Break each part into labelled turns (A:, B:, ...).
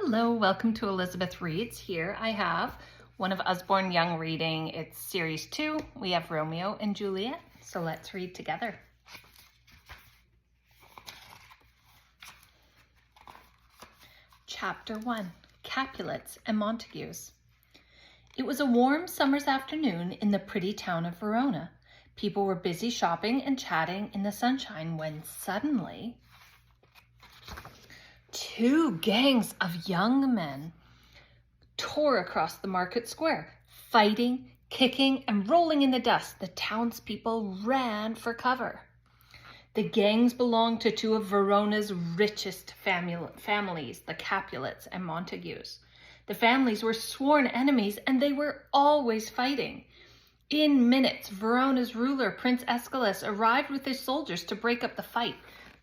A: Hello, welcome to Elizabeth Reads. Here I have one of Usborne Young Reading. It's Series 2. We have Romeo and Juliet, so let's read together. Chapter 1, Capulets and Montagues. It was a warm summer's afternoon in the pretty town of Verona. People were busy shopping and chatting in the sunshine when suddenly two gangs of young men tore across the market square, fighting, kicking, and rolling in the dust. The townspeople ran for cover. The gangs belonged to two of Verona's richest families, the Capulets and Montagues. The families were sworn enemies, and they were always fighting. In minutes, Verona's ruler, Prince Aeschylus, arrived with his soldiers to break up the fight.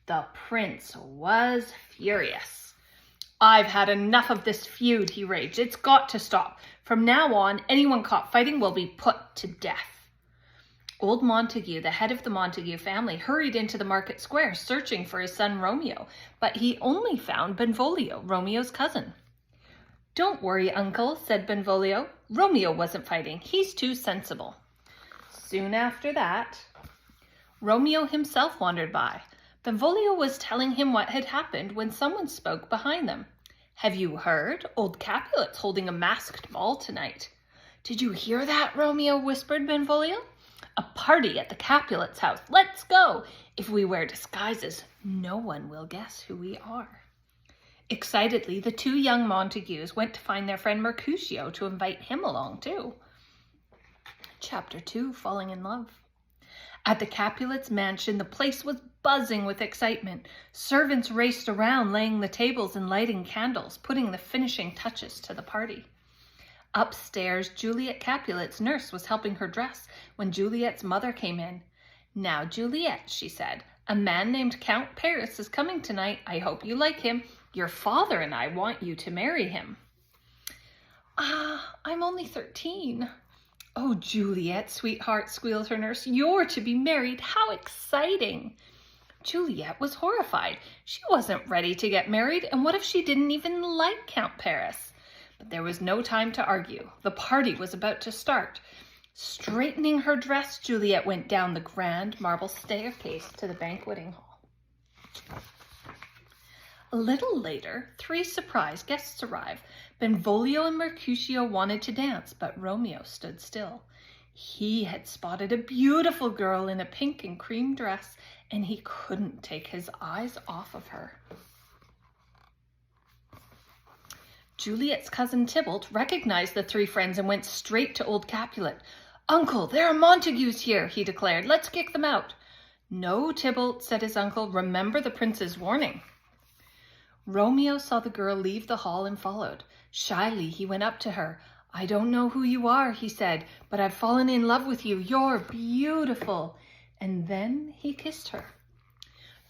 A: The prince was furious. "I've had enough of this feud," he raged. "It's got to stop. From now on, anyone caught fighting will be put to death." Old Montague, the head of the Montague family, hurried into the market square searching for his son Romeo, but he only found Benvolio, Romeo's cousin. "Don't worry, uncle," said Benvolio. "Romeo wasn't fighting. He's too sensible." Soon after that, Romeo himself wandered by. Benvolio was telling him what had happened when someone spoke behind them. "Have you heard? Old Capulet's holding a masked ball tonight." "Did you hear that?" Romeo whispered Benvolio. "A party at the Capulet's house. Let's go. If we wear disguises, no one will guess who we are." Excitedly, the two young Montagues went to find their friend Mercutio to invite him along too. Chapter 2, Falling in Love. At the Capulets' mansion, the place was buzzing with excitement. Servants raced around, laying the tables and lighting candles, putting the finishing touches to the party. Upstairs, Juliet Capulet's nurse was helping her dress when Juliet's mother came in. "Now, Juliet," she said, "a man named Count Paris is coming tonight. I hope you like him. Your father and I want you to marry him." "I'm only 13. "Oh, Juliet, sweetheart," squealed her nurse, "you're to be married. How exciting!" Juliet was horrified. She wasn't ready to get married, and what if she didn't even like Count Paris? But there was no time to argue. The party was about to start. Straightening her dress, Juliet went down the grand marble staircase to the banqueting hall. A little later, 3 surprise guests arrived. Benvolio and Mercutio wanted to dance, but Romeo stood still. He had spotted a beautiful girl in a pink and cream dress, and he couldn't take his eyes off of her. Juliet's cousin Tybalt recognized the 3 friends and went straight to old Capulet. "Uncle, there are Montagues here," he declared. "Let's kick them out." "No, Tybalt," said his uncle. "Remember the prince's warning." Romeo saw the girl leave the hall and followed. Shyly, he went up to her. "I don't know who you are," he said, "but I've fallen in love with you. You're beautiful." And then he kissed her.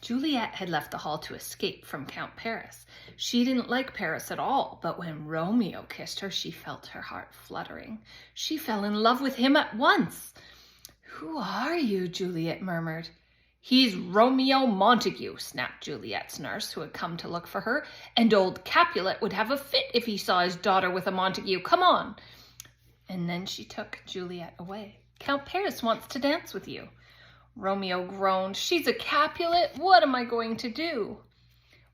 A: Juliet had left the hall to escape from Count Paris. She didn't like Paris at all, but when Romeo kissed her, she felt her heart fluttering. She fell in love with him at once. "Who are you?" Juliet murmured. "He's Romeo Montague," snapped Juliet's nurse, who had come to look for her, "and old Capulet would have a fit if he saw his daughter with a Montague. Come on." And then she took Juliet away. "Count Paris wants to dance with you." Romeo groaned. "She's a Capulet. What am I going to do?"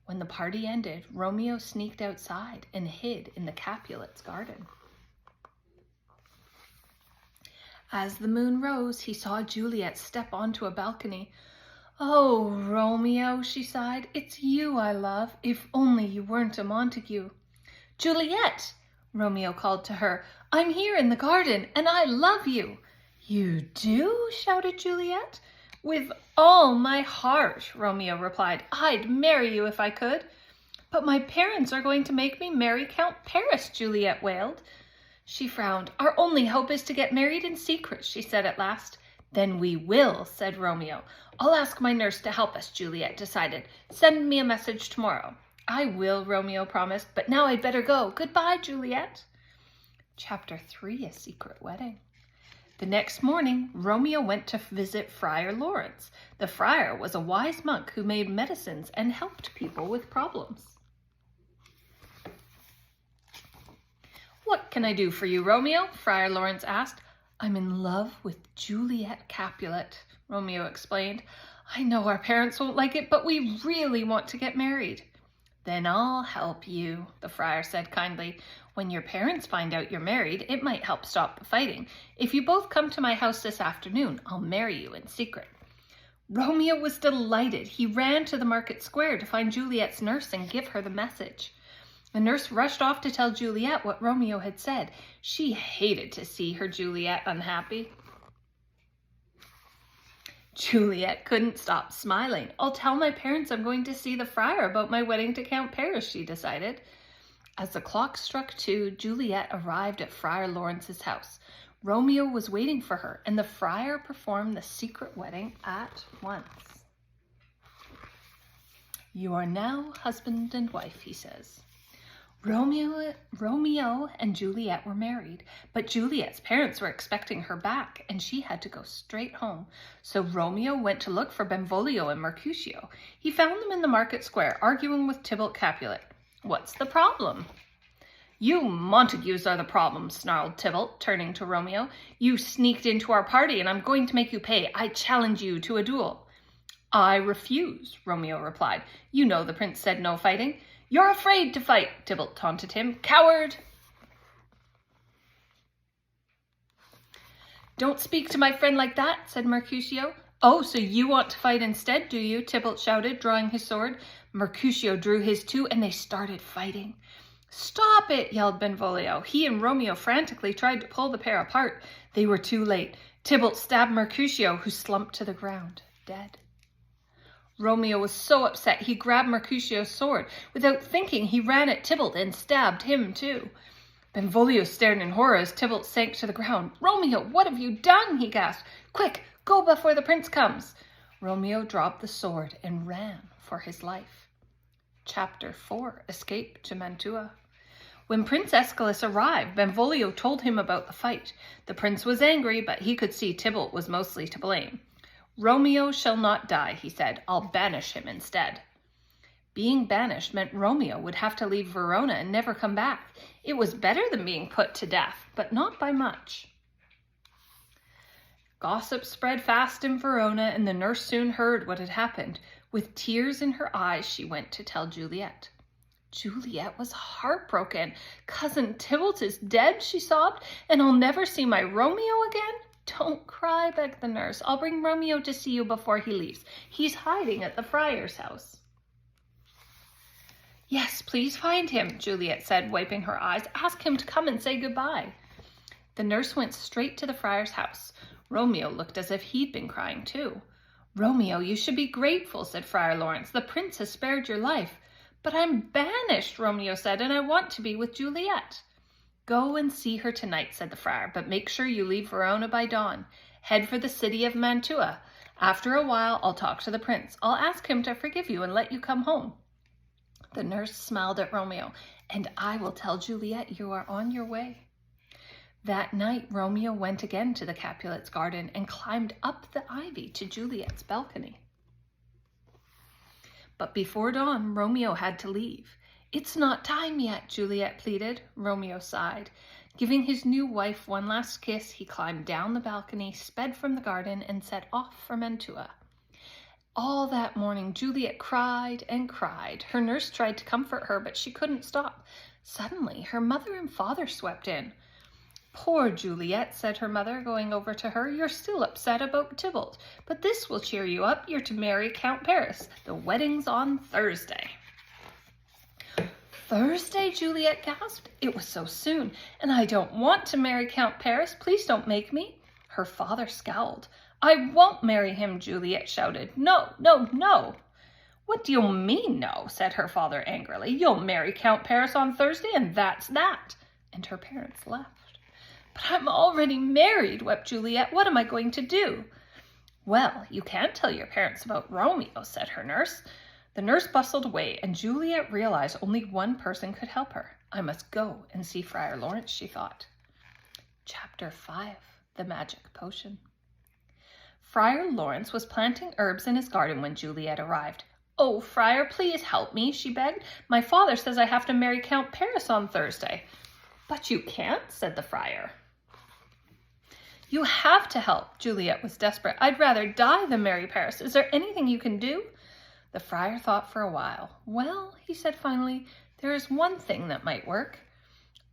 A: When the party ended, Romeo sneaked outside and hid in the Capulet's garden. As the moon rose, he saw Juliet step onto a balcony. "Oh, Romeo," she sighed, "it's you I love. If only you weren't a Montague." "Juliet," Romeo called to her, "I'm here in the garden, and I love you." "You do?" shouted Juliet. "With all my heart," Romeo replied. "I'd marry you if I could." "But my parents are going to make me marry Count Paris," Juliet wailed. She frowned. "Our only hope is to get married in secret," she said at last. "Then we will," said Romeo. "I'll ask my nurse to help us," Juliet decided. "Send me a message tomorrow." "I will," Romeo promised, "but now I'd better go. Goodbye, Juliet." Chapter 3, A Secret Wedding. The next morning, Romeo went to visit Friar Lawrence. The friar was a wise monk who made medicines and helped people with problems. can I do for you, Romeo?" Friar Lawrence asked. "I'm in love with Juliet Capulet," Romeo explained. "I know our parents won't like it, but we really want to get married." "Then I'll help you," the friar said kindly. "When your parents find out you're married, it might help stop the fighting. If you both come to my house this afternoon, I'll marry you in secret." Romeo was delighted. He ran to the market square to find Juliet's nurse and give her the message. The nurse rushed off to tell Juliet what Romeo had said. She hated to see her Juliet unhappy. Juliet couldn't stop smiling. "I'll tell my parents I'm going to see the friar about my wedding to Count Paris," she decided. As the clock struck 2, Juliet arrived at Friar Lawrence's house. Romeo was waiting for her, and the friar performed the secret wedding at once. "You are now husband and wife," he says. Romeo and Juliet were married, but Juliet's parents were expecting her back, and she had to go straight home. So Romeo went to look for Benvolio and Mercutio. He found them in the market square, arguing with Tybalt Capulet. "What's the problem?" "You Montagues are the problem," snarled Tybalt, turning to Romeo. "You sneaked into our party, and I'm going to make you pay. I challenge you to a duel." "I refuse," Romeo replied. "You know the prince said no fighting." "You're afraid to fight," Tybalt taunted him. "Coward!" "Don't speak to my friend like that," said Mercutio. "Oh, so you want to fight instead, do you?" Tybalt shouted, drawing his sword. Mercutio drew his too, and they started fighting. "Stop it!" yelled Benvolio. He and Romeo frantically tried to pull the pair apart. They were too late. Tybalt stabbed Mercutio, who slumped to the ground, dead. Romeo was so upset he grabbed Mercutio's sword. Without thinking, he ran at Tybalt and stabbed him too. Benvolio stared in horror as Tybalt sank to the ground. "Romeo, what have you done?" he gasped. "Quick, go before the prince comes." Romeo dropped the sword and ran for his life. Chapter 4. Escape to Mantua. When Prince Escalus arrived, Benvolio told him about the fight. The prince was angry, but he could see Tybalt was mostly to blame. "Romeo shall not die," he said. "I'll banish him instead." Being banished meant Romeo would have to leave Verona and never come back. It was better than being put to death, but not by much. Gossip spread fast in Verona, and the nurse soon heard what had happened. With tears in her eyes, she went to tell Juliet. Juliet was heartbroken. "Cousin Tybalt is dead," she sobbed, "and I'll never see my Romeo again." "Don't cry," begged the nurse. "I'll bring Romeo to see you before he leaves. He's hiding at the friar's house." "Yes, please find him," Juliet said, wiping her eyes. "Ask him to come and say goodbye." The nurse went straight to the friar's house. Romeo looked as if he'd been crying too. "Romeo, you should be grateful," said Friar Lawrence. "The prince has spared your life." "But I'm banished," Romeo said, "and I want to be with Juliet." "Go and see her tonight," said the friar, "but make sure you leave Verona by dawn. Head for the city of Mantua. After a while, I'll talk to the prince. I'll ask him to forgive you and let you come home." The nurse smiled at Romeo. "And I will tell Juliet you are on your way." That night, Romeo went again to the Capulets' garden and climbed up the ivy to Juliet's balcony. But before dawn, Romeo had to leave. "It's not time yet," Juliet pleaded. Romeo sighed. Giving his new wife one last kiss, he climbed down the balcony, sped from the garden, and set off for Mantua. All that morning, Juliet cried and cried. Her nurse tried to comfort her, but she couldn't stop. Suddenly, her mother and father swept in. "Poor Juliet," said her mother, going over to her. "You're still upset about Tybalt, but this will cheer you up. You're to marry Count Paris. The wedding's on Thursday." "Thursday?" Juliet gasped. It was so soon. "And I don't want to marry Count Paris. Please don't make me." Her father scowled. "I won't marry him," Juliet shouted. "No, no, no." "What do you mean, no?" said her father angrily. "You'll marry Count Paris on Thursday, and that's that." And her parents left. "But I'm already married," wept Juliet. "What am I going to do?" "Well, you can't tell your parents about Romeo," said her nurse. The nurse bustled away, and Juliet realized only one person could help her. "I must go and see Friar Lawrence," she thought. Chapter 5. The Magic Potion. Friar Lawrence was planting herbs in his garden when Juliet arrived. "Oh, Friar, please help me," she begged. "My father says I have to marry Count Paris on Thursday." "But you can't," said the friar. "You have to help." Juliet was desperate. "I'd rather die than marry Paris. Is there anything you can do?" The friar thought for a while. "Well," he said finally, "there is one thing that might work."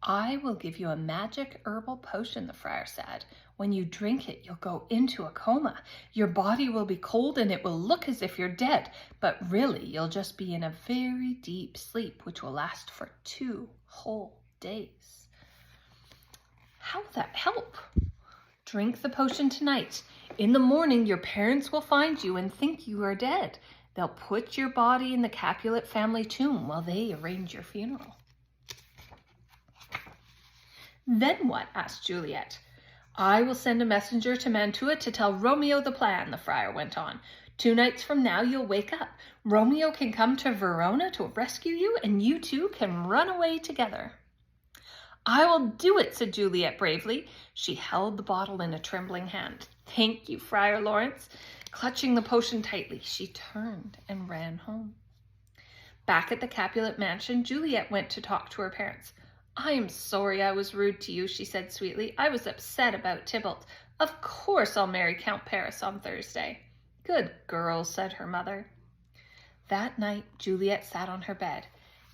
A: "I will give you a magic herbal potion," the friar said. "When you drink it, you'll go into a coma. Your body will be cold and it will look as if you're dead, but really you'll just be in a very deep sleep, which will last for 2 whole days. How will that help? Drink the potion tonight. In the morning, your parents will find you and think you are dead. They'll put your body in the Capulet family tomb while they arrange your funeral." "Then what?" asked Juliet. "I will send a messenger to Mantua to tell Romeo the plan," the friar went on. 2 nights from now, you'll wake up. Romeo can come to Verona to rescue you, and you two can run away together." "I will do it," said Juliet bravely. She held the bottle in a trembling hand. "Thank you, Friar Lawrence." Clutching the potion tightly, she turned and ran home. Back at the Capulet mansion, Juliet went to talk to her parents. "I am sorry I was rude to you," she said sweetly. "I was upset about Tybalt. Of course I'll marry Count Paris on Thursday." "Good girl," said her mother. That night, Juliet sat on her bed.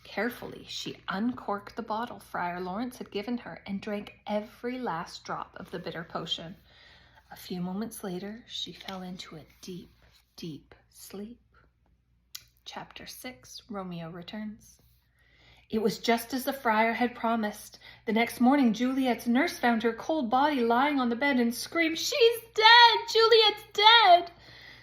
A: Carefully, she uncorked the bottle Friar Lawrence had given her and drank every last drop of the bitter potion. A few moments later, she fell into a deep, deep sleep. Chapter 6, Romeo Returns. It was just as the friar had promised. The next morning, Juliet's nurse found her cold body lying on the bed and screamed, "She's dead! Juliet's dead!"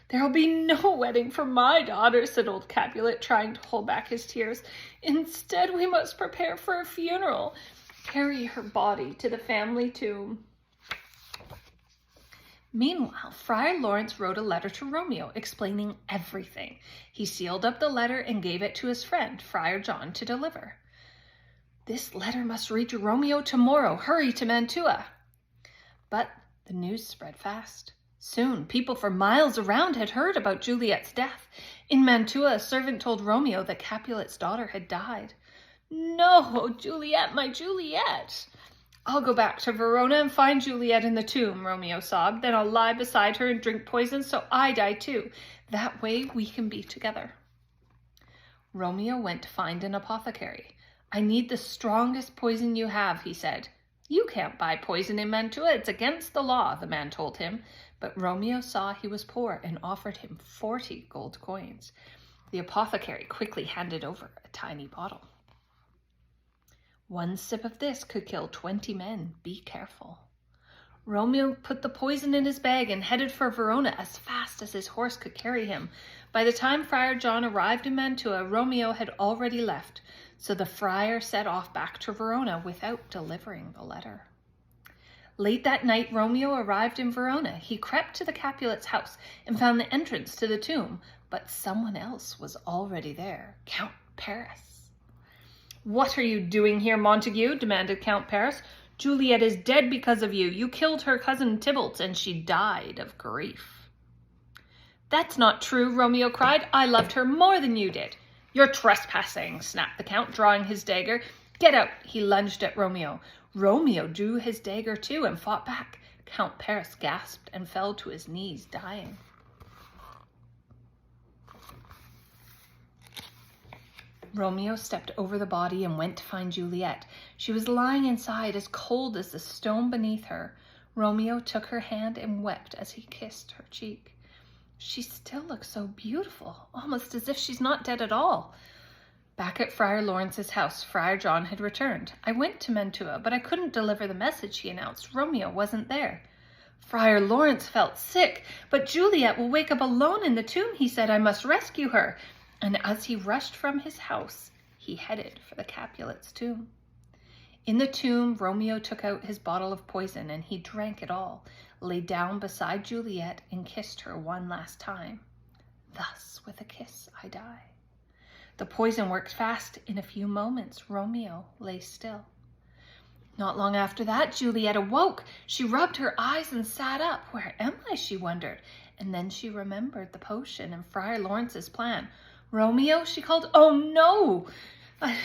A: "There'll be no wedding for my daughter," said old Capulet, trying to hold back his tears. "Instead, we must prepare for a funeral. Carry her body to the family tomb." Meanwhile, Friar Lawrence wrote a letter to Romeo explaining everything. He sealed up the letter and gave it to his friend, Friar John, to deliver. "This letter must reach Romeo tomorrow. Hurry to Mantua." But the news spread fast. Soon, people for miles around had heard about Juliet's death. In Mantua, a servant told Romeo that Capulet's daughter had died. "No, Juliet, my Juliet!" "I'll go back to Verona and find Juliet in the tomb," Romeo sobbed. "Then I'll lie beside her and drink poison so I die too. That way we can be together." Romeo went to find an apothecary. "I need the strongest poison you have," he said. "You can't buy poison in Mantua. It's against the law," the man told him. But Romeo saw he was poor and offered him 40 gold coins. The apothecary quickly handed over a tiny bottle. "One sip of this could kill 20 men. Be careful." Romeo put the poison in his bag and headed for Verona as fast as his horse could carry him. By the time Friar John arrived in Mantua, Romeo had already left, so the friar set off back to Verona without delivering the letter. Late that night, Romeo arrived in Verona. He crept to the Capulet's house and found the entrance to the tomb, but someone else was already there, Count Paris. "What are you doing here, Montague?" demanded Count Paris. "Juliet is dead because of you. You killed her cousin Tybalt, and she died of grief." "That's not true," Romeo cried. "I loved her more than you did." "You're trespassing," snapped the Count, drawing his dagger. "Get out!" He lunged at Romeo. Romeo drew his dagger too and fought back. Count Paris gasped and fell to his knees, dying. Romeo stepped over the body and went to find Juliet. She was lying inside, as cold as the stone beneath her. Romeo took her hand and wept as he kissed her cheek. "She still looks so beautiful, almost as if she's not dead at all." Back at Friar Lawrence's house, Friar John had returned. "I went to Mantua, but I couldn't deliver the message," he announced. "Romeo wasn't there." Friar Lawrence felt sick. "But Juliet will wake up alone in the tomb," he said. "I must rescue her." And as he rushed from his house, he headed for the Capulet's tomb. In the tomb, Romeo took out his bottle of poison, and he drank it all, lay down beside Juliet, and kissed her one last time. "Thus, with a kiss, I die." The poison worked fast. In a few moments, Romeo lay still. Not long after that, Juliet awoke. She rubbed her eyes and sat up. "Where am I?" she wondered. And then she remembered the potion and Friar Lawrence's plan. "Romeo," she called. "Oh, no!"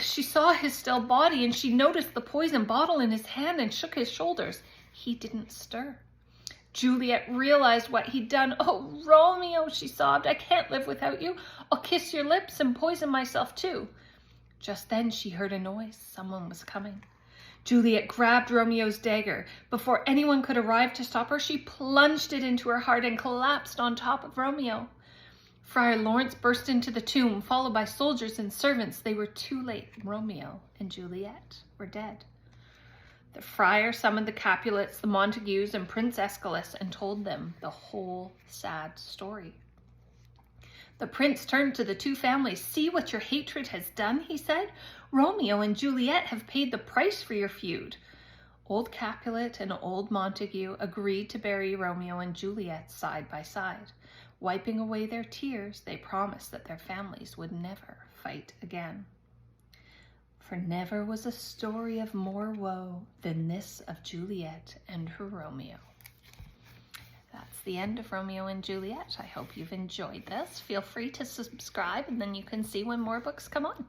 A: She saw his still body, and she noticed the poison bottle in his hand and shook his shoulders. He didn't stir. Juliet realized what he'd done. "Oh, Romeo," she sobbed, "I can't live without you. I'll kiss your lips and poison myself too." Just then she heard a noise. Someone was coming. Juliet grabbed Romeo's dagger. Before anyone could arrive to stop her, she plunged it into her heart and collapsed on top of Romeo. Friar Lawrence burst into the tomb, followed by soldiers and servants. They were too late. Romeo and Juliet were dead. The friar summoned the Capulets, the Montagues, and Prince Escalus and told them the whole sad story. The prince turned to the two families. "See what your hatred has done," he said. "Romeo and Juliet have paid the price for your feud." Old Capulet and old Montague agreed to bury Romeo and Juliet side by side. Wiping away their tears, they promised that their families would never fight again. For never was a story of more woe than this of Juliet and her Romeo. That's the end of Romeo and Juliet. I hope you've enjoyed this. Feel free to subscribe, and then you can see when more books come on.